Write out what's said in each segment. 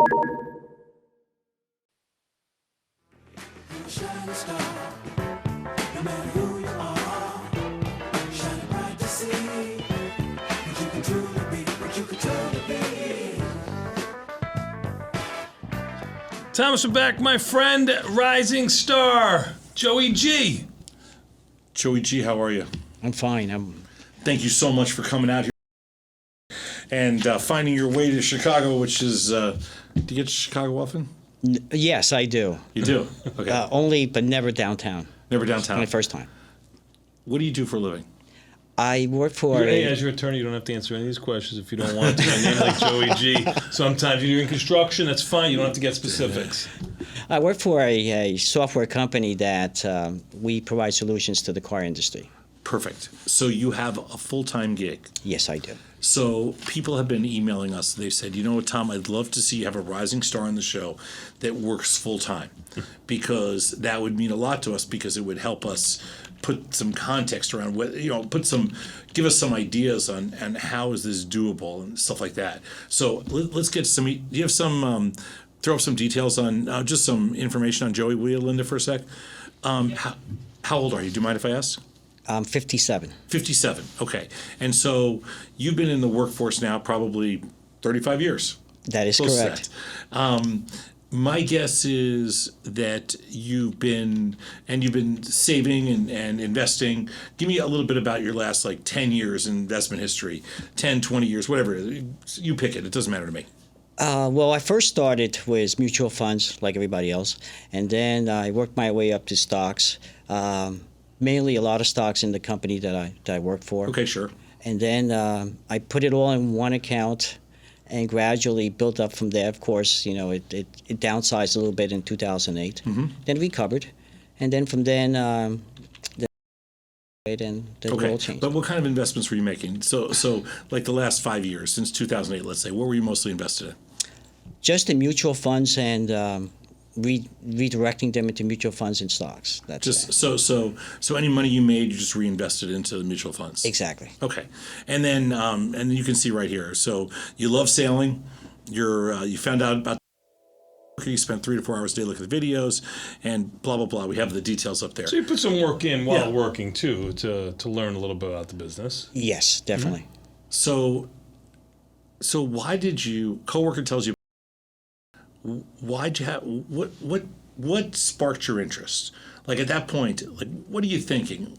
Shining star, no matter who you are, shining bright to see what you can truly be, what you can truly be. Thomas, we're back, my friend, rising star, Joey G. Joey G, how are you? I'm fine. Thank you so much for coming out here and finding your way to Chicago, which is, do you get to Chicago often? Yes, I do. You do? Okay. Only, but never downtown. Never downtown? My first time. What do you do for a living? I work for Hey, as your attorney, you don't have to answer any of these questions if you don't want to. A name like Joey G. Sometimes you're in construction, that's fine. You don't have to get specifics. I work for a software company that we provide solutions to the car industry. Perfect. So you have a full-time gig. Yes, I do. So people have been emailing us. They've said, you know what, Tom, I'd love to see you have a rising star on the show that works full-time, because that would mean a lot to us, because it would help us put some context around what, give us some ideas on how is this doable and stuff like that. So let's get some. Do you have some? Throw up some details on just some information on Joey. Will you, Linda, for a sec? How old are you? Do you mind if I ask? 57. 57. Okay. And so you've been in the workforce now probably 35 years. That is Close to correct. that. My guess is that you've been saving and investing. Give me a little bit about your last 10 years in investment history, 10, 20 years, whatever. You pick it. It doesn't matter to me. Well, I first started with mutual funds, like everybody else, and then I worked my way up to stocks. Mainly a lot of stocks in the company that I worked for. Okay, sure. And then I put it all in one account and gradually built up from there. Of course, it downsized a little bit in 2008. Mm-hmm. Then recovered. And then from then, the world changed. But what kind of investments were you making? So like the last 5 years, since 2008, let's say, what were you mostly invested in? Just in mutual funds and redirecting them into mutual funds and stocks. That's just so any money you made, you just reinvested into the mutual funds. Exactly. Okay, and then you can see right here. So you love sailing. You found out about. You spent 3 to 4 hours a day looking at the videos, and blah blah blah. We have the details up there. So you put some work in while working too to learn a little bit about the business. Yes, definitely. Mm-hmm. So why did you? Coworker tells you. Why'd you have what sparked your interest? Like at that point, what are you thinking?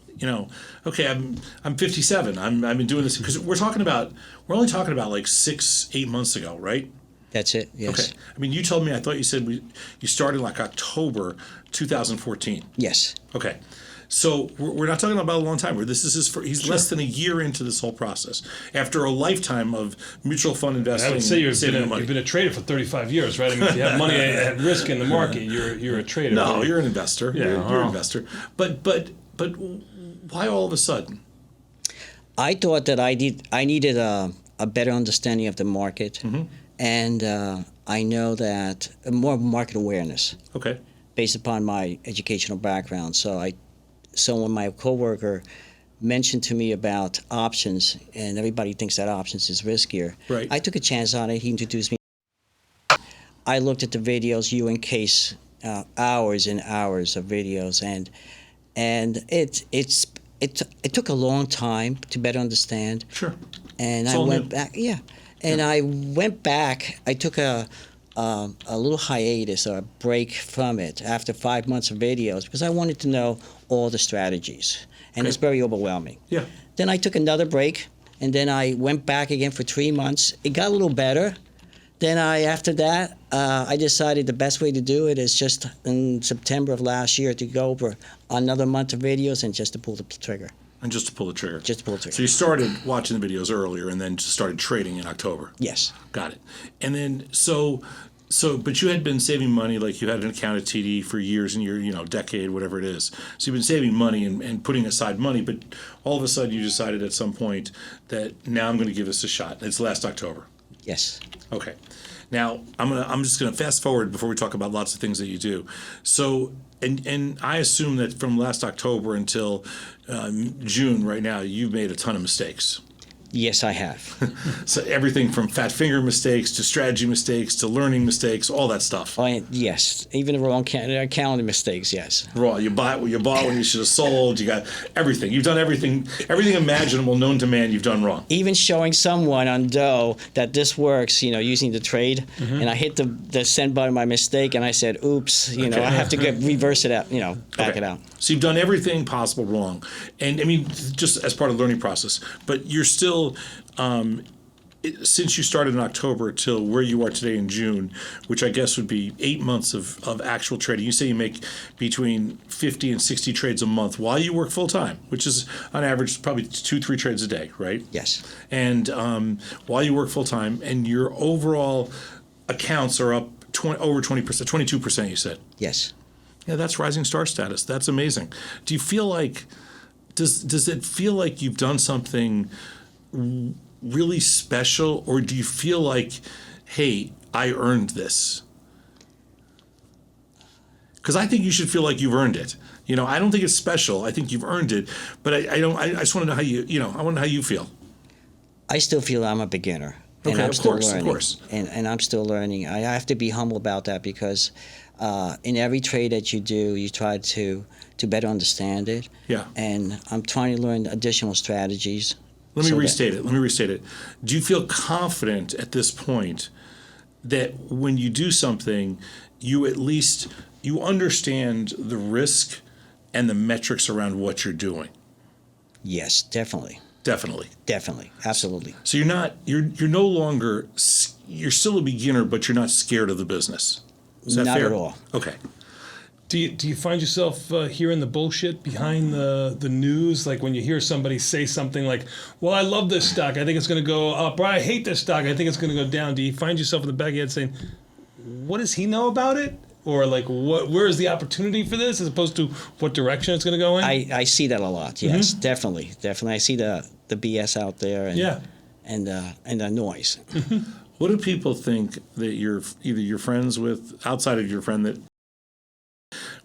Okay, I'm 57. I've been doing this because we're only talking about 6-8 months ago, right? That's it. Yes. Okay. I mean, you told me. I thought you said you started October 2014. Yes. Okay. So we're not talking about a long time. He's less than a year into this whole process. After a lifetime of mutual fund investing, I would say you've been a trader for 35 years, right? I mean, if you have money at risk in the market, you're a trader. No, right? you're an investor. Yeah, you're an investor. But why all of a sudden? I thought that I needed a better understanding of the market, mm-hmm. and I know that more market awareness. Okay. Based upon my educational background, So when my coworker mentioned to me about options, and everybody thinks that options is riskier, right. I took a chance on it. He introduced me. I looked at the videos, U.N.Case, hours and hours of videos, and it took a long time to better understand. Sure. And it's I went new. back. Yeah, and I went back. I took a little hiatus or a break from it after 5 months of videos because I wanted to know all the strategies, and it's very overwhelming. Yeah. Then I took another break, and then I went back again for 3 months. It got a little better. Then after that, I decided the best way to do it is just in September of last year to go over another month of videos and just to pull the trigger. And just to pull the trigger. Just to pull the trigger. So you started watching the videos earlier and then just started trading in October. Yes. Got it. And then but you had been saving money, like you had an account at TD for years and decade, whatever it is. So you've been saving money and putting aside money, but all of a sudden you decided at some point that now I'm going to give this a shot. It's last October. Yes. Okay. Now I'm just gonna fast forward before we talk about lots of things that you do. So and I assume that from last October until June right now, you've made a ton of mistakes. Yes, I have. So everything from fat finger mistakes to strategy mistakes to learning mistakes, all that stuff. Yes, even the wrong calendar mistakes. Yes. Raw. You bought what you bought when you should have sold. You got everything. You've done everything imaginable known to man. You've done wrong. Even showing someone on Doe that this works, using the trade, and I hit the send button by mistake, and I said, "Oops," I have to reverse it out, back it out. So you've done everything possible wrong, and I mean, just as part of the learning process. But you're still, since you started in October till where you are today in June, which I guess would be 8 months of actual trading. You say you make between 50 and 60 trades a month while you work full time, which is on average probably 2-3 trades a day, right? Yes. And while you work full time, and your overall accounts are up over 20%, 22%. You said. Yes. Yeah, that's rising star status. That's amazing. Do you feel like does it feel like you've done something really special, or do you feel like, hey, I earned this? Because I think you should feel like you've earned it. I don't think it's special. I think you've earned it, but I don't. I just want to know how I want to know how you feel. I still feel I'm a beginner. And Okay, I'm of still course, learning. of course. And I'm still learning. I have to be humble about that because in every trade that you do, you try to better understand it. Yeah. And I'm trying to learn additional strategies. Let me so that- restate it. Do you feel confident at this point that when you do something, you at least you understand the risk and the metrics around what you're doing? Yes, definitely. Definitely. Definitely. Absolutely. So you're no longer you're still a beginner, but you're not scared of the business. Is that Not fair? at all. Okay. Do you find yourself hearing the bullshit behind the news? Like when you hear somebody say something like, well, I love this stock. I think it's going to go up. Or I hate this stock. I think it's going to go down. Do you find yourself in the back of your head saying, what does he know about it? Or like, where is the opportunity for this as opposed to what direction it's going to go in? I see that a lot. Yes, definitely. Definitely. I see the BS out there and the noise. What do people think that you're either you're friends with outside of your friend that?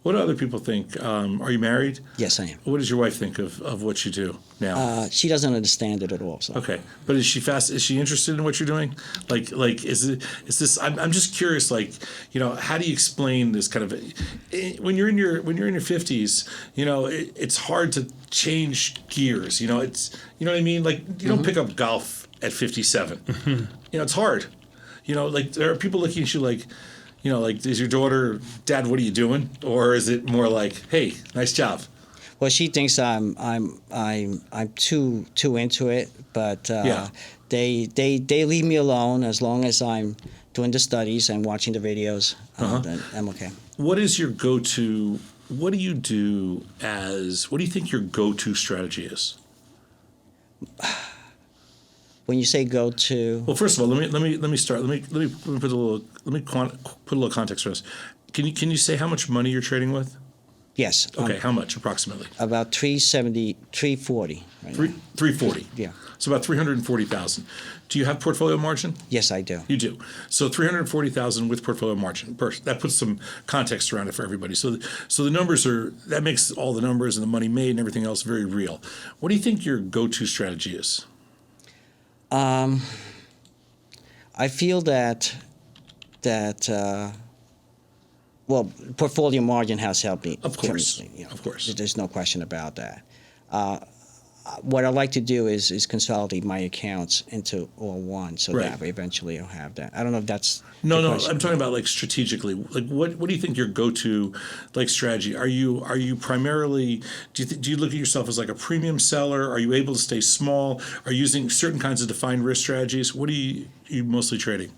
What do other people think? Are you married? Yes, I am. What does your wife think of what you do now? She doesn't understand it at all. So. Okay, but is she Is she interested in what you're doing? Like, is this? I'm just curious. Like, how do you explain this kind of? When you're in your 50s, it's hard to change gears. It's you know what I mean. Like, you don't pick up golf at 57. It's hard. Like there are people looking at you like. Like, is your daughter, Dad, what are you doing? Or is it more like, hey, nice job? Well, she thinks I'm too into it, but they leave me alone as long as I'm doing the studies and watching the videos. Then I'm okay. What is your go-to? What do you think your go-to strategy is? When you say go to, Well, first of all, let me start. Let me put a little context for us. Can you say how much money you're trading with? yes, Okay, how much approximately? about 370, 340. Right now. 340. Yeah. So about 340,000. Do you have portfolio margin? Yes, I do. You do. So 340,000 with portfolio margin. That puts some context around it for everybody. So the numbers that makes all the numbers and the money made and everything else very real. What do you think your go-to strategy is? I feel that portfolio margin has helped me. Of course. tremendously, Of course. There's no question about that. What I like to do is consolidate my accounts into all one, so Right. that eventually I'll have that. I don't know if that's No, the no. question. I'm talking about like strategically. Like, what do you think your go-to like strategy? Are you primarily? Do you look at yourself as like a premium seller? Are you able to stay small? Are you using certain kinds of defined risk strategies? What are you mostly trading?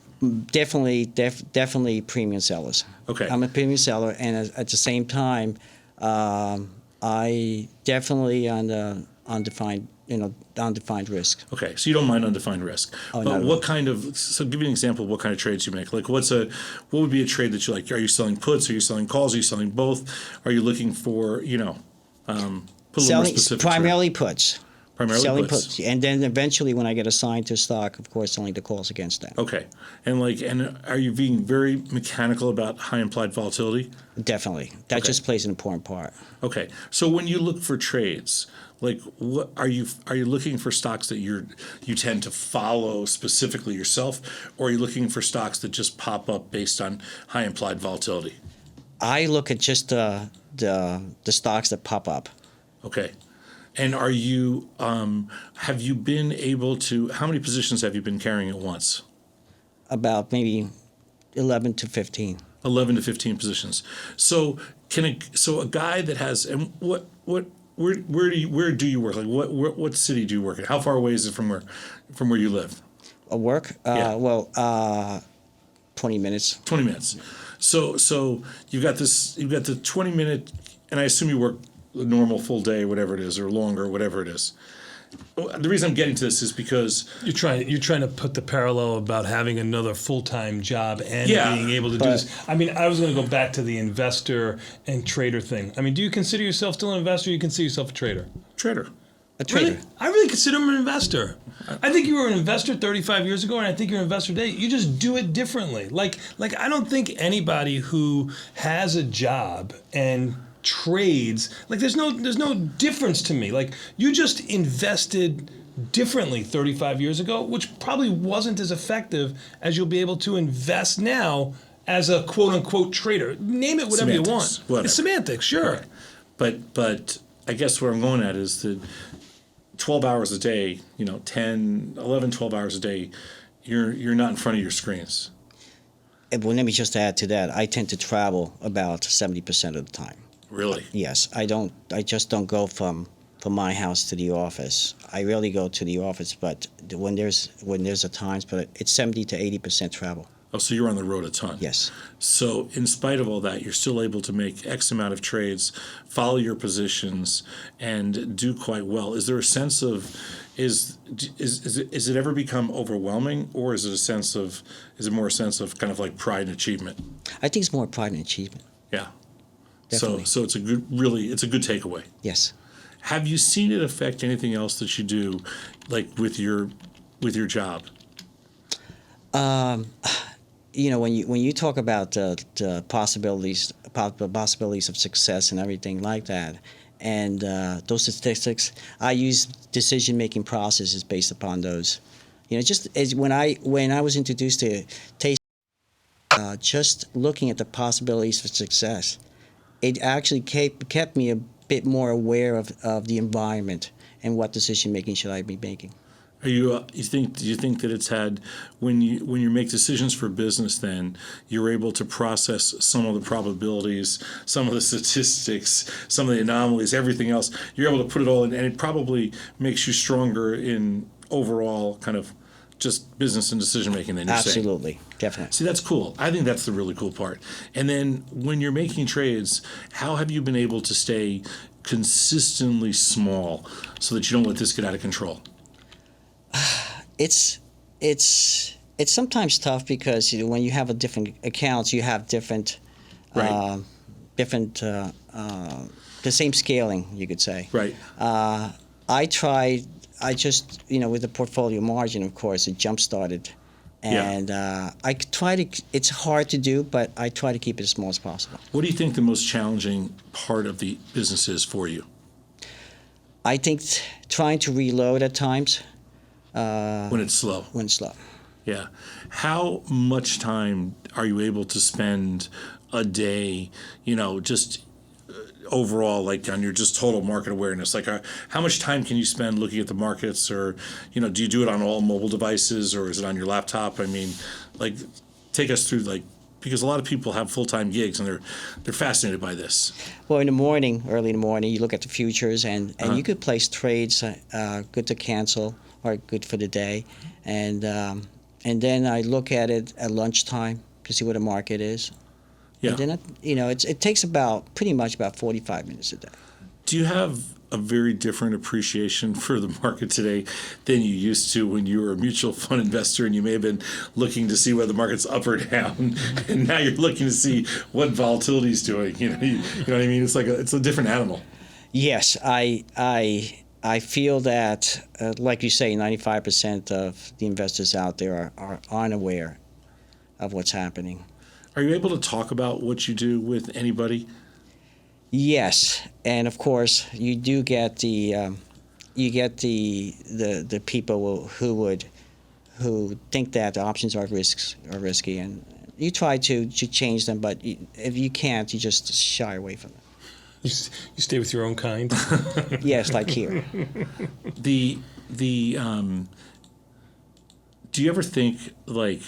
Definitely premium sellers. Okay. I'm a premium seller, and at the same time, I definitely on undefined risk. Okay, so you don't mind undefined risk. Oh, but not at what kind of? So give me an example of what kind of trades you make. Like, what would be a trade that you like? Are you selling puts? Are you selling calls? Are you selling both? Are you looking for put a little more Selling specific? to it. primarily puts. Primarily Selling puts. and then eventually when I get assigned to stock, of course, selling the calls against that. Okay, and are you being very mechanical about high implied volatility? Definitely, that Okay. just plays an important part. Okay, so when you look for trades, Like, what are you looking for stocks that you tend to follow specifically yourself, or are you looking for stocks that just pop up based on high implied volatility? I look at just the stocks that pop up. Okay. And are you have you been able to? How many positions have you been carrying at once? About maybe 11 to 15. 11 to 15 positions. So a guy that has, and where do you work? Like what city do you work in? How far away is it from where you live? Work? Yeah. 20 minutes. 20 minutes. So you've got the 20-minute, and I assume you work a normal full day, whatever it is, or longer, whatever it is. The reason I'm getting to this is because You're trying to put the parallel about having another full-time job and Yeah, being able to do this. I mean, I was going to go back to the investor and trader thing. I mean, do you consider yourself still an investor, or you consider yourself a trader? trader. A trader. Really? I really consider him an investor. I think you were an investor 35 years ago, and I think you're an investor today. You just do it differently. Like I don't think anybody who has a job and trades, like there's no difference to me. Like you just invested differently 35 years ago, which probably wasn't as effective as you'll be able to invest now as a quote unquote trader. Name it whatever you want. Whatever. It's semantics, sure. Right. But I guess where I'm going at is that 12 hours a day, 10, 11, 12 hours a day, you're not in front of your screens. Well, let me just add to that. I tend to travel about 70% of the time. Really? Yes, I just don't go from my house to the office. I rarely go to the office, but when there's a times, but it's 70 to 80% travel. Oh, so you're on the road a ton. Yes. So in spite of all that, you're still able to make X amount of trades, follow your positions, and do quite well. Is there a sense of is it ever become overwhelming, or is it more a sense of kind of like pride and achievement? I think it's more pride and achievement. Yeah. Definitely. So it's a good takeaway. Yes. Have you seen it affect anything else that you do, like with your job? When you talk about the possibilities of success and everything like that, and those statistics, I use decision-making processes based upon those. Just as when I was introduced to taste, just looking at the possibilities for success, it actually kept me a bit more aware of the environment and what decision-making should I be making. Are you? Do you think that it's had when you make decisions for business, then you're able to process some of the probabilities, some of the statistics, some of the anomalies, everything else. You're able to put it all in, and it probably makes you stronger in overall kind of just business and decision making. Then you're saying. Absolutely, definitely. See, that's cool. I think that's the really cool part. And then when you're making trades, how have you been able to stay consistently small so that you don't let this get out of control? It's sometimes tough because when you have a different accounts, you have different Right. the same scaling, you could say. Right. I just with the portfolio margin, of course, it jump started, and I try to. It's hard to do, but I try to keep it as small as possible. What do you think the most challenging part of the business is for you? I think trying to reload at times When it's slow. when it's slow. Yeah. How much time are you able to spend a day, just overall, like on your just total market awareness? Like, how much time can you spend looking at the markets, or, do you do it on all mobile devices, or is it on your laptop? I mean, like, take us through, like, because a lot of people have full-time gigs and they're fascinated by this. Well, early in the morning, you look at the futures, and you could place trades good to cancel or good for the day, and then I look at it at lunchtime to see where the market is. Yeah. And then it takes pretty much about 45 minutes a day. Do you have a very different appreciation for the market today than you used to when you were a mutual fund investor and you may have been looking to see whether the market's up or down, and now you're looking to see what volatility is doing? You know what I mean? It's like it's a different animal. Yes, I feel that, like you say, 95% of the investors out there are unaware of what's happening. Are you able to talk about what you do with anybody? Yes, and of course you do get the you get the people who think that the options are risky, and you try to change them, but if you can't, you just shy away from them. You stay with your own kind. Yes, like here. The do you ever think like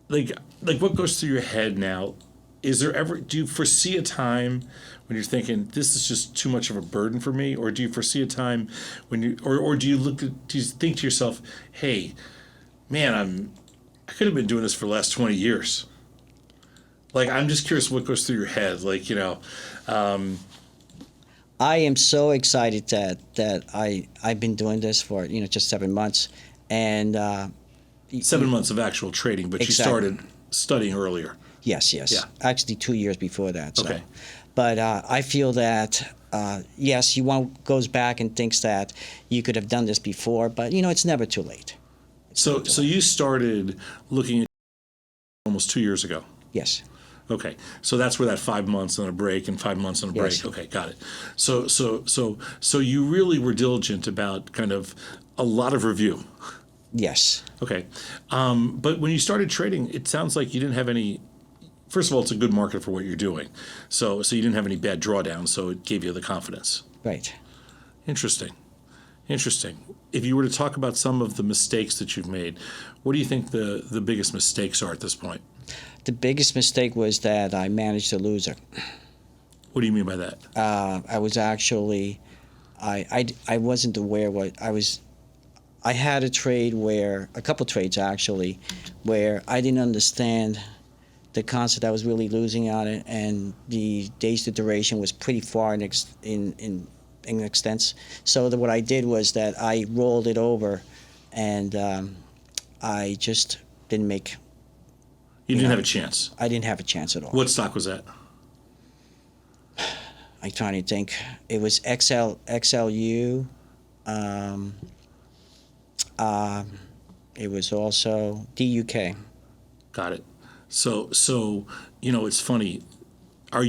what goes through your head now? Do you foresee a time when you're thinking this is just too much of a burden for me, or do you foresee a time when do you think to yourself, hey, man, I could have been doing this for the last 20 years. Like, I'm just curious what goes through your head, like, I am so excited that I've been doing this for just 7 months, and 7 months of actual trading, but you Exactly. started studying earlier. yes, Yeah. actually 2 years before that. So. Okay. But I feel that yes, one goes back and thinks that you could have done this before, but it's never too late. So you started looking at almost 2 years ago. Yes. Okay, so that's where that 5 months on a break and 5 months on a break. Yes. Okay, got it. So you really were diligent about kind of a lot of review. Yes. Okay, but when you started trading, it sounds like you didn't have any. First of all, it's a good market for what you're doing, so you didn't have any bad drawdowns, so it gave you the confidence. Right. Interesting. If you were to talk about some of the mistakes that you've made, what do you think the biggest mistakes are at this point? The biggest mistake was that I managed to lose it. What do you mean by that? I was actually, I wasn't aware what I was. I had a couple trades actually, where I didn't understand the concept. I was really losing on it, and the days to duration was pretty far in extent. So what I did was that I rolled it over, and I just didn't make. You didn't have a chance. I didn't have a chance at all. What stock was that? I'm trying to think. It was XLU. It was also DUK. Got it. So it's funny. Have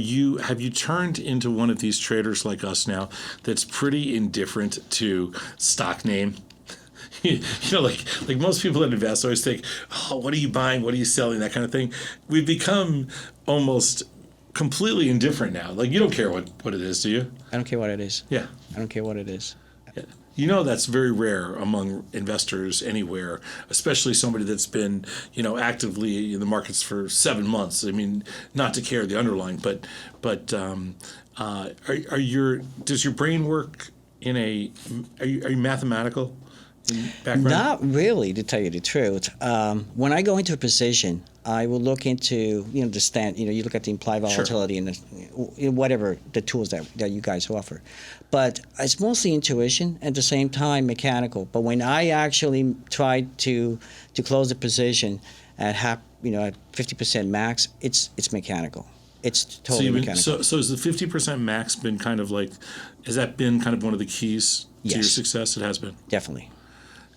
you turned into one of these traders like us now that's pretty indifferent to stock name? Like most people that invest always think, oh, what are you buying? What are you selling? That kind of thing. We've become almost completely indifferent now. Like, you don't care what it is, do you? I don't care what it is. Yeah. I don't care what it is. That's very rare among investors anywhere, especially somebody that's been, actively in the markets for 7 months. I mean, not to care the underlying, but does your brain work are you mathematical in background? Not really, to tell you the truth. When I go into a position, I will look into the stand. You look at the implied volatility and whatever the tools that you guys offer. But it's mostly intuition, at the same time mechanical. But when I actually try to close the position at at 50% max, it's mechanical. It's totally mechanical. So has the 50% max been kind of like? Has that been kind of one of the keys to your Yes. success? It has been. Definitely.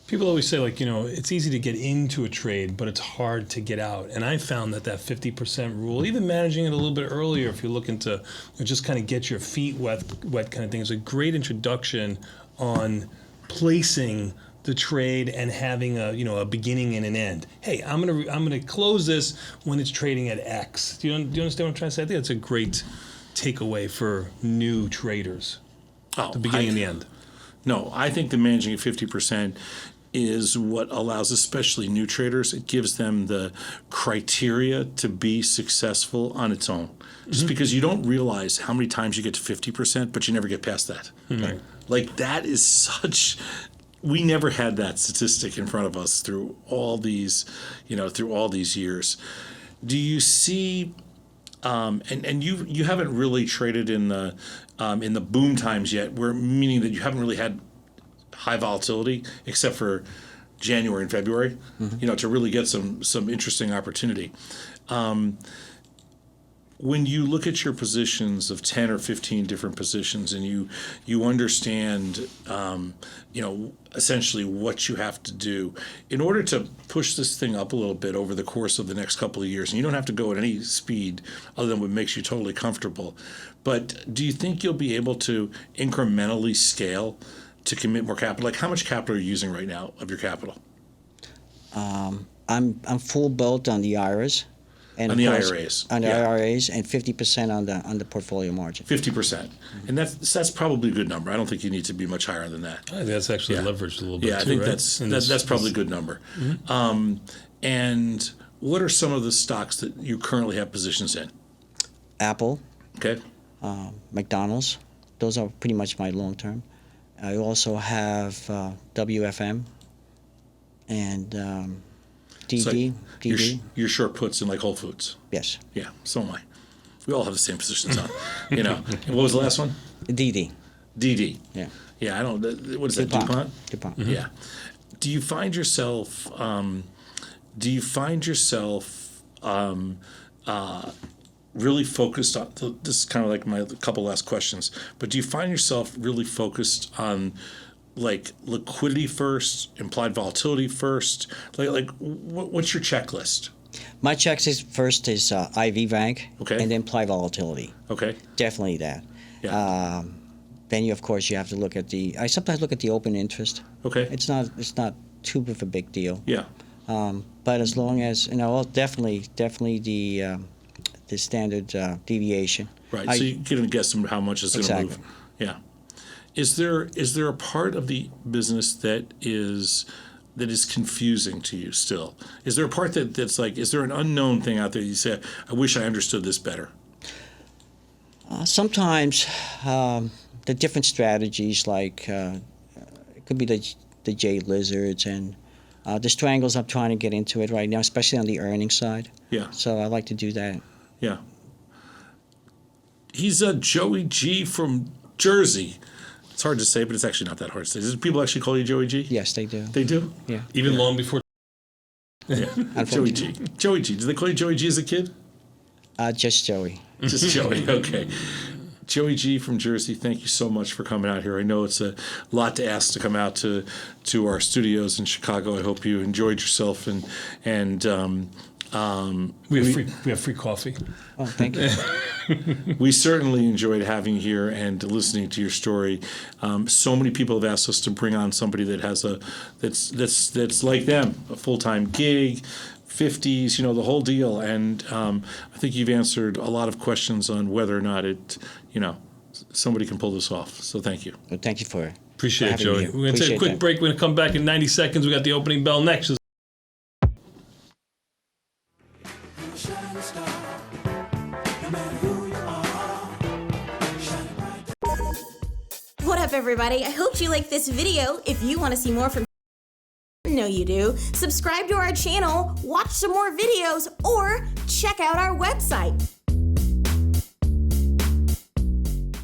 People always say, like, it's easy to get into a trade, but it's hard to get out. And I found that 50% rule, even managing it a little bit earlier, if you're looking to just kind of get your feet wet kind of thing, is a great introduction on placing the trade and having a beginning and an end. Hey, I'm gonna close this when it's trading at X. Do you understand what I'm trying to say? I think that's a great takeaway for new traders. Oh, The beginning and the end. No, I think the managing at 50% is what allows, especially new traders, it gives them the criteria to be successful on its own. Just because you don't realize how many times you get to 50%, but you never get past that. Right. Like, that is such. We never had that statistic in front of us through all these years. Do you see? And you haven't really traded in the boom times yet, meaning that you haven't really had high volatility except for January and February, to really get some interesting opportunity. When you look at your positions of 10 or 15 different positions and you understand, essentially what you have to do in order to push this thing up a little bit over the course of the next couple of years, and you don't have to go at any speed other than what makes you totally comfortable, but do you think you'll be able to incrementally scale to commit more capital? Like, how much capital are you using right now of your capital? I'm full built on the IRAs. And On of the course, IRAs. On the Yeah. IRAs, and 50% on the portfolio margin. 50%. And that's probably a good number. I don't think you need to be much higher than that. I think that's actually Yeah. leveraged a little bit Yeah, I too, think right? that's probably a good number. And what are some of the stocks that you currently have positions in? Apple, Okay. McDonald's, those are pretty much my long term. I also have WFM and So DD. you're short puts in like Whole Foods. Yes, Yeah, so am I. We all have the same positions on. You know. And what was the last one? DD. DD. Yeah. Yeah, I don't. What is that? DuPont. DuPont. Yeah. Do you find yourself? Really focused on? This is kind of like my couple last questions. But do you find yourself really focused on, like, liquidity first, implied volatility first? What's your checklist? My checklist first is IV rank, Okay. and then implied volatility. Okay. Definitely that. Yeah. Then you, of course, you have to look at I sometimes look at the open interest. Okay. It's not too of a big deal. Yeah. But as long as well, definitely the standard deviation. Right. So you get a guess on how much it's going to Exactly. move. Yeah. Is there a part of the business that is confusing to you still? Is there a part that's like, is there an unknown thing out there you say, I wish I understood this better? Sometimes the different strategies, like it could be the jade lizards and the strangles. I'm trying to get into it right now, especially on the earnings side. Yeah. So I like to do that. Yeah. He's a Joey G from Jersey. It's hard to say, but it's actually not that hard to say. Does people actually call you Joey G? Yes, they do. They do? Yeah. Even long before. Yeah. Joey G. Joey G. Did they call you Joey G as a kid? Just Joey. Just Joey. Okay. Joey G from Jersey, thank you so much for coming out here. I know it's a lot to ask to come out to our studios in Chicago. I hope you enjoyed yourself and We have free coffee. Oh, thank you. we certainly enjoyed having you here and listening to your story. So many people have asked us to bring on somebody that has that's like them, a full-time gig, 50s, the whole deal. And I think you've answered a lot of questions on whether or not somebody can pull this off. So thank you. Well, thank you for Appreciate it, having Joey. me. We're going to take a Appreciate quick that. break. We're going to come back in 90 seconds. We got the opening bell next. Shining star, no matter who you are, shining bright. What up, everybody? I hope you liked this video. If you want to see more from know you do, subscribe to our channel, watch some more videos, or check out our website.